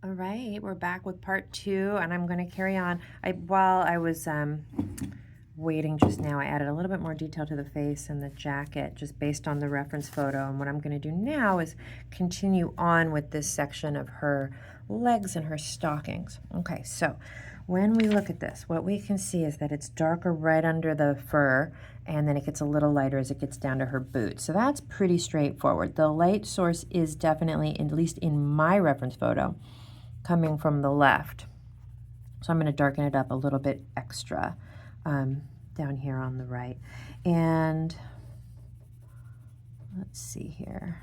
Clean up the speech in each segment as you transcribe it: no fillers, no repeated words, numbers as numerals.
All right, we're back with part 2, and I'm going to carry on. While I was waiting just now, I added a little bit more detail to the face and the jacket just based on the reference photo. And what I'm going to do now is continue on with this section of her legs and her stockings. Okay, so when we look at this, what we can see is that it's darker right under the fur, and then it gets a little lighter as it gets down to her boot. So that's pretty straightforward. The light source is definitely, at least in my reference photo, coming from the left. So I'm going to darken it up a little bit extra down here on the right. And let's see here.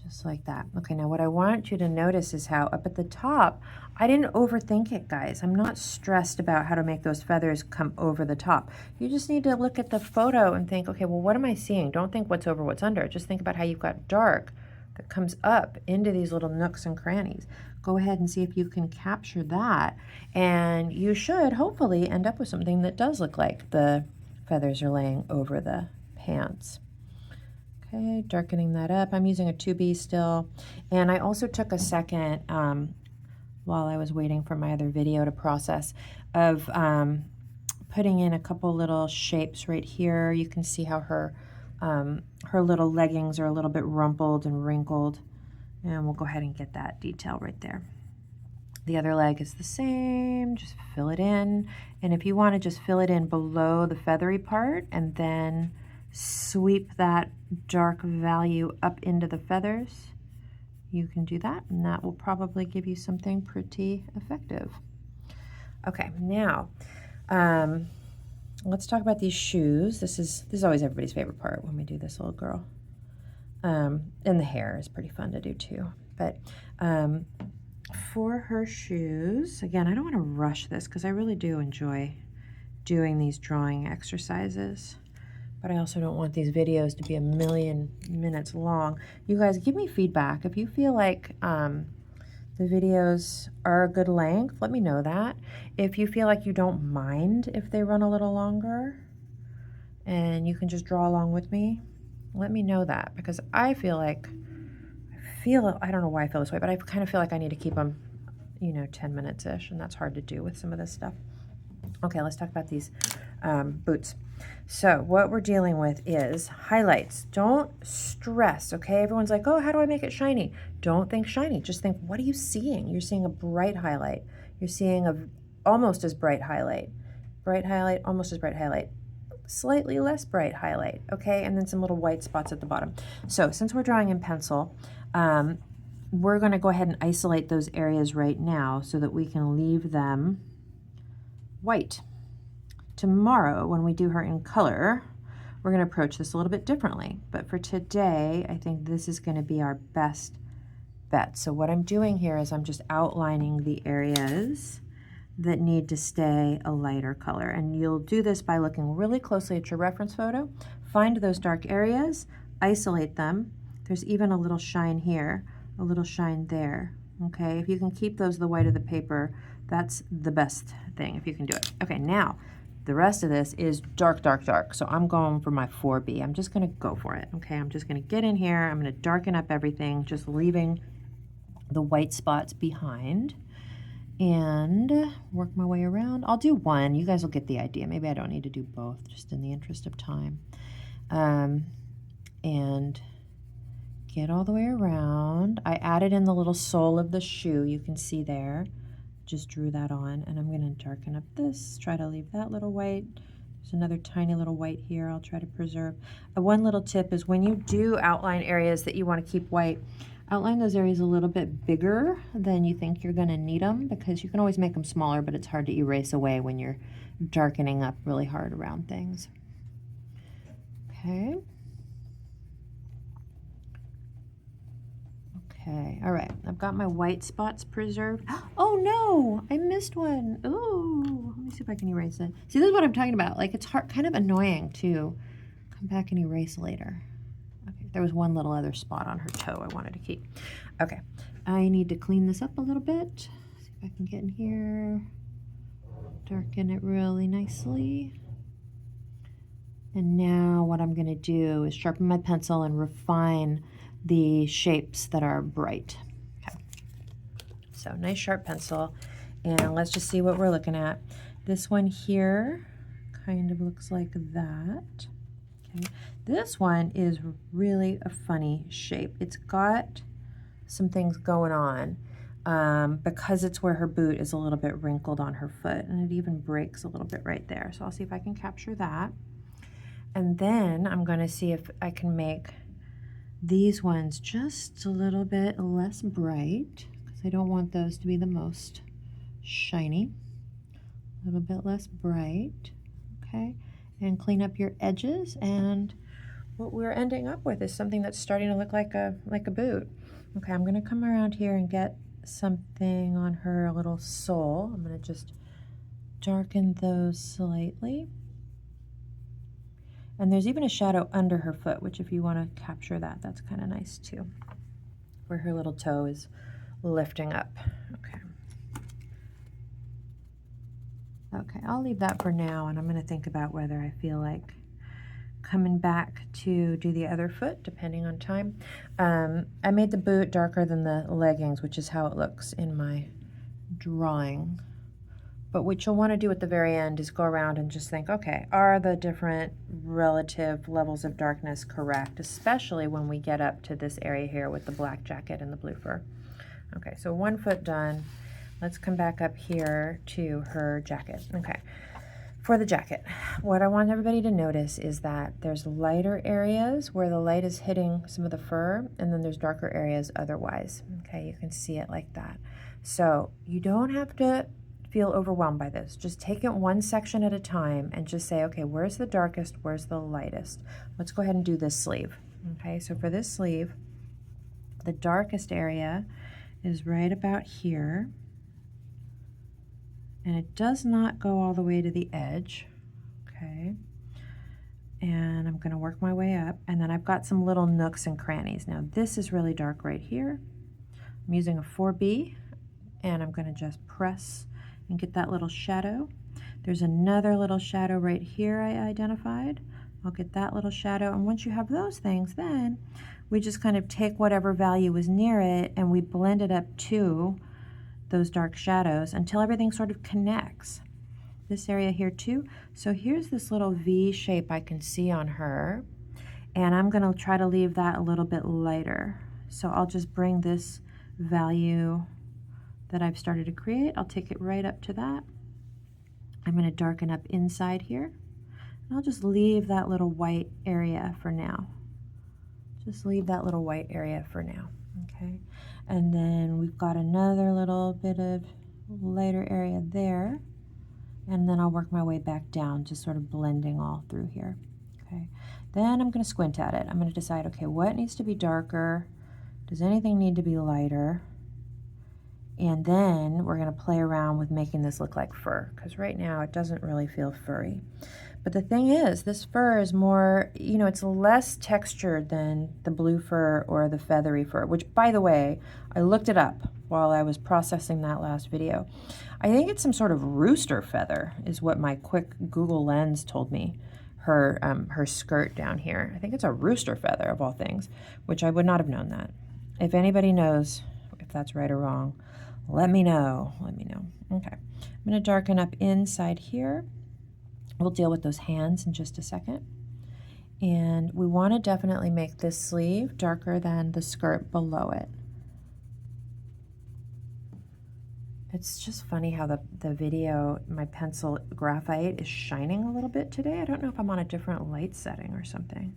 Just like that. Okay, now what I want you to notice is how up at the top, I didn't overthink it, guys. I'm not stressed about how to make those feathers come over the top. You just need to look at the photo and think, okay, well, what am I seeing? Don't think what's over, what's under. Just think about how you've got dark that comes up into these little nooks and crannies. Go ahead and see if you can capture that, and you should hopefully end up with something that does look like the feathers are laying over the pants. Okay, darkening that up. I'm using a 2B still, and I also took a second while I was waiting for my other video to process of putting in a couple little shapes right here. You can see how her little leggings are a little bit rumpled and wrinkled, and we'll go ahead and get that detail right there. The other leg is the same, just fill it in, and if you want to just fill it in below the feathery part and then sweep that dark value up into the feathers, you can do that, and that will probably give you something pretty effective. Okay, now let's talk about these shoes. This is always everybody's favorite part when we do this little girl. And the hair is pretty fun to do too. But for her shoes, again, I don't want to rush this because I really do enjoy doing these drawing exercises. But I also don't want these videos to be a million minutes long. You guys, give me feedback. If you feel like the videos are a good length, let me know that. If you feel like you don't mind if they run a little longer and you can just draw along with me, let me know that, because I don't know why I feel this way, but I kind of feel like I need to keep them, 10 minutes-ish, and that's hard to do with some of this stuff. Okay, let's talk about these boots. So what we're dealing with is highlights. Don't stress, okay? Everyone's like, oh, how do I make it shiny? Don't think shiny. Just think, what are you seeing? You're seeing a bright highlight. You're seeing a almost as bright highlight. Bright highlight, almost as bright highlight. Slightly less bright highlight, okay? And then some little white spots at the bottom. So since we're drawing in pencil, we're going to go ahead and isolate those areas right now so that we can leave them white. Tomorrow, when we do her in color, we're going to approach this a little bit differently. But for today, I think this is going to be our best bet. So what I'm doing here is I'm just outlining the areas that need to stay a lighter color. And you'll do this by looking really closely at your reference photo, find those dark areas, isolate them. There's even a little shine here, a little shine there. Okay, if you can keep those the white of the paper, that's the best thing if you can do it. Okay, now the rest of this is dark, dark, dark. So I'm going for my 4B. I'm just going to go for it. Okay, I'm just going to get in here. I'm going to darken up everything, just leaving the white spots behind, and work my way around. I'll do one. You guys will get the idea. Maybe I don't need to do both, just in the interest of time. And get all the way around. I added in the little sole of the shoe. You can see there. Just drew that on, and I'm going to darken up this, try to leave that little white. There's another tiny little white here I'll try to preserve. One little tip is when you do outline areas that you want to keep white, outline those areas a little bit bigger than you think you're going to need them, because you can always make them smaller, but it's hard to erase away when you're darkening up really hard around things. Okay. Okay, all right, I've got my white spots preserved. Oh no, I missed one. Oh, let me see if I can erase it. See, this is what I'm talking about. Like, it's hard, kind of annoying to come back and erase later. Okay, there was one little other spot on her toe I wanted to keep. Okay, I need to clean this up a little bit. See if I can get in here, darken it really nicely. And now what I'm gonna do is sharpen my pencil and refine the shapes that are bright. Okay. So nice sharp pencil, and let's just see what we're looking at. This one here kind of looks like that. Okay. This one is really a funny shape. It's got some things going on because it's where her boot is a little bit wrinkled on her foot, and it even breaks a little bit right there. So I'll see if I can capture that. And then I'm going to see if I can make these ones just a little bit less bright, because I don't want those to be the most shiny. A little bit less bright, okay? And clean up your edges, and what we're ending up with is something that's starting to look like a boot. Okay, I'm going to come around here and get something on her little sole. I'm going to just darken those slightly. And there's even a shadow under her foot, which if you want to capture that, that's kind of nice too, where her little toe is lifting up. Okay. Okay, I'll leave that for now, and I'm going to think about whether I feel like coming back to do the other foot, depending on time. I made the boot darker than the leggings, which is how it looks in my drawing. But what you'll want to do at the very end is go around and just think, okay, are the different relative levels of darkness correct, especially when we get up to this area here with the black jacket and the blue fur. Okay, so one foot done. Let's come back up here to her jacket. Okay, for the jacket, what I want everybody to notice is that there's lighter areas where the light is hitting some of the fur, and then there's darker areas otherwise. Okay, you can see it like that. So you don't have to feel overwhelmed by this. Just take it one section at a time and just say, okay, where's the darkest, where's the lightest? Let's go ahead and do this sleeve. Okay, so for this sleeve, the darkest area is right about here, and it does not go all the way to the edge. Okay, and I'm going to work my way up, and then I've got some little nooks and crannies. Now this is really dark right here. I'm using a 4B, and I'm going to just press and get that little shadow. There's another little shadow right here I identified. I'll get that little shadow, and once you have those things, then we just kind of take whatever value is near it and we blend it up to those dark shadows until everything sort of connects. This area here too. So here's this little V shape I can see on her, and I'm going to try to leave that a little bit lighter. So I'll just bring this value that I've started to create, I'll take it right up to that. I'm going to darken up inside here, and I'll just leave that little white area for now. Just leave that little white area for now, okay? And then we've got another little bit of lighter area there, and then I'll work my way back down, just sort of blending all through here, okay? Then I'm going to squint at it. I'm going to decide, okay, what needs to be darker? Does anything need to be lighter? And then we're going to play around with making this look like fur, because right now it doesn't really feel furry. But the thing is, this fur is more, you know, it's less textured than the blue fur or the feathery fur, which, by the way, I looked it up while I was processing that last video. I think it's some sort of rooster feather is what my quick Google lens told me. Her skirt down here. I think it's a rooster feather of all things, which I would not have known that. If anybody knows if that's right or wrong, let me know. Let me know. Okay. I'm going to darken up inside here. We'll deal with those hands in just a second. And we want to definitely make this sleeve darker than the skirt below it. It's just funny how the video, my pencil graphite is shining a little bit today. I don't know if I'm on a different light setting or something.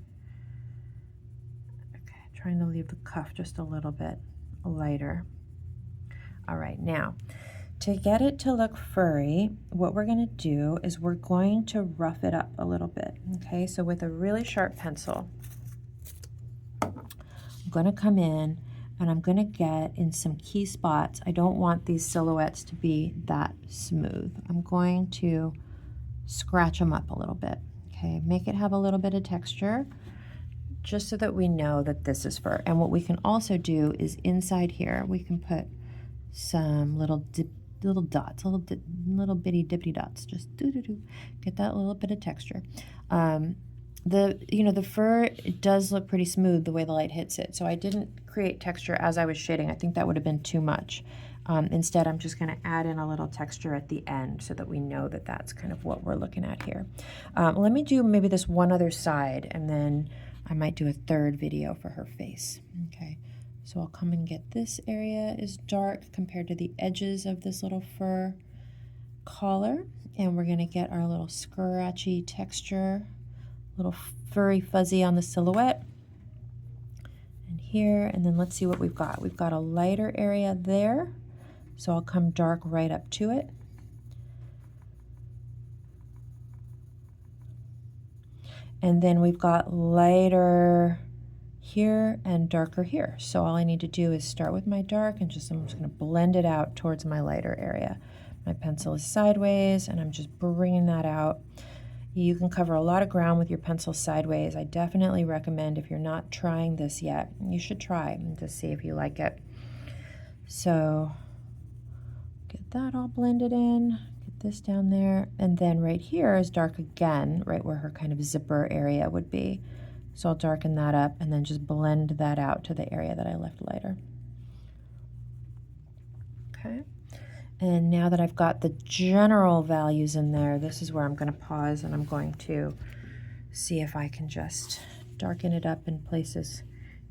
Okay, trying to leave the cuff just a little bit lighter. All right, now, to get it to look furry, what we're going to do is we're going to rough it up a little bit, okay? So with a really sharp pencil, I'm going to come in and I'm going to get in some key spots. I don't want these silhouettes to be that smooth. I'm going to scratch them up a little bit, okay? Make it have a little bit of texture, just so that we know that this is fur. And what we can also do is inside here, we can put some little dots, little bitty dippity dots. Just get that little bit of texture. The fur, it does look pretty smooth the way the light hits it. So I didn't create texture as I was shading. I think that would have been too much. Instead, I'm just going to add in a little texture at the end so that we know that that's kind of what we're looking at here. Let me do maybe this one other side, and then I might do a third video for her face. Okay, so I'll come and get this area is dark compared to the edges of this little fur collar, and we're going to get our little scratchy texture, little furry fuzzy on the silhouette. And here, and then let's see what we've got. We've got a lighter area there. So I'll come dark right up to it. And then we've got lighter here and darker here. So all I need to do is start with my dark and I'm just going to blend it out towards my lighter area. My pencil is sideways and I'm just bringing that out. You can cover a lot of ground with your pencil sideways. I definitely recommend, if you're not trying this yet, you should try and just see if you like it. So get that all blended in, get this down there, and then right here is dark again, right where her kind of zipper area would be. So I'll darken that up and then just blend that out to the area that I left lighter. Okay, and now that I've got the general values in there, this is where I'm going to pause and I'm going to see if I can just darken it up in places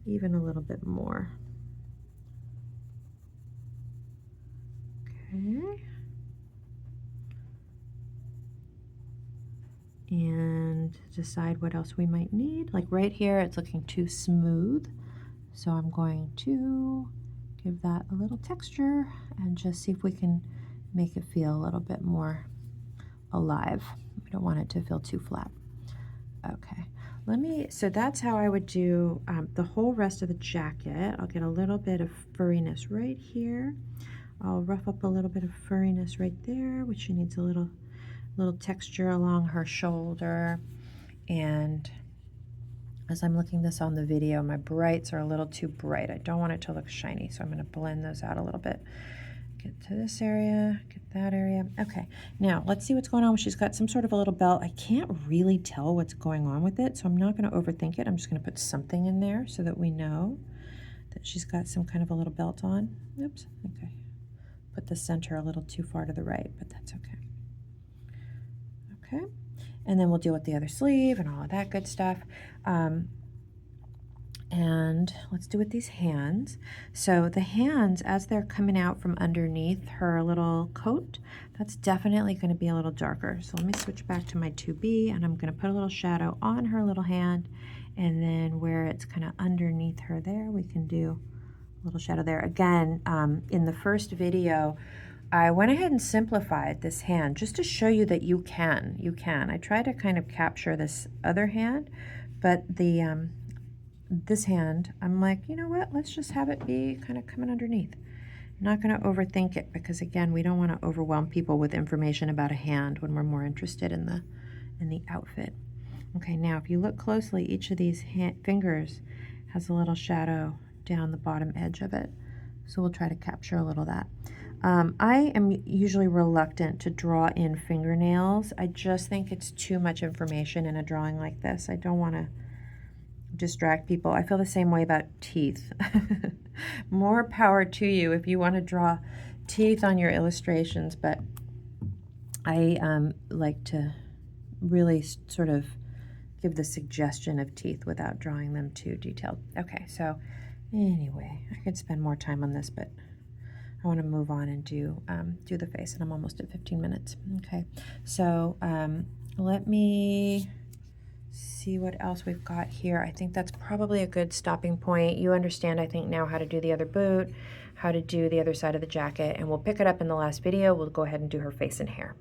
even a little bit more. Okay. And decide what else we might need. Like right here, it's looking too smooth. So I'm going to give that a little texture and just see if we can make it feel a little bit more alive. We don't want it to feel too flat. Okay, so that's how I would do the whole rest of the jacket. I'll get a little bit of furriness right here. I'll rough up a little bit of furriness right there, which she needs a little texture along her shoulder. And as I'm looking this on the video, my brights are a little too bright. I don't want it to look shiny, so I'm going to blend those out a little bit. Get to this area, get that area. Okay, now let's see what's going on. She's got some sort of a little belt. I can't really tell what's going on with it, so I'm not going to overthink it. I'm just going to put something in there so that we know that she's got some kind of a little belt on. Oops, okay. Put the center a little too far to the right, but that's okay. Okay, and then we'll deal with the other sleeve and all of that good stuff. And let's do with these hands. So the hands, as they're coming out from underneath her little coat, that's definitely going to be a little darker. So let me switch back to my 2B, and I'm going to put a little shadow on her little hand, and then where it's kind of underneath her there, we can do a little shadow there. Again, in the first video, I went ahead and simplified this hand just to show you that you can. I tried to kind of capture this other hand, but the this hand, I'm like, you know what, let's just have it be kind of coming underneath. I'm not going to overthink it because, again, we don't want to overwhelm people with information about a hand when we're more interested in the outfit. Okay, now if you look closely, each of these fingers has a little shadow down the bottom edge of it. So we'll try to capture a little of that. I am usually reluctant to draw in fingernails. I just think it's too much information in a drawing like this. I don't want to distract people. I feel the same way about teeth. More power to you if you want to draw teeth on your illustrations, but I like to really sort of give the suggestion of teeth without drawing them too detailed. Okay, so anyway, I could spend more time on this, but I want to move on and do the face, and I'm almost at 15 minutes. Okay, so let me see what else we've got here. I think that's probably a good stopping point. You understand, I think, now how to do the other boot, how to do the other side of the jacket, and we'll pick it up in the last video. We'll go ahead and do her face and hair.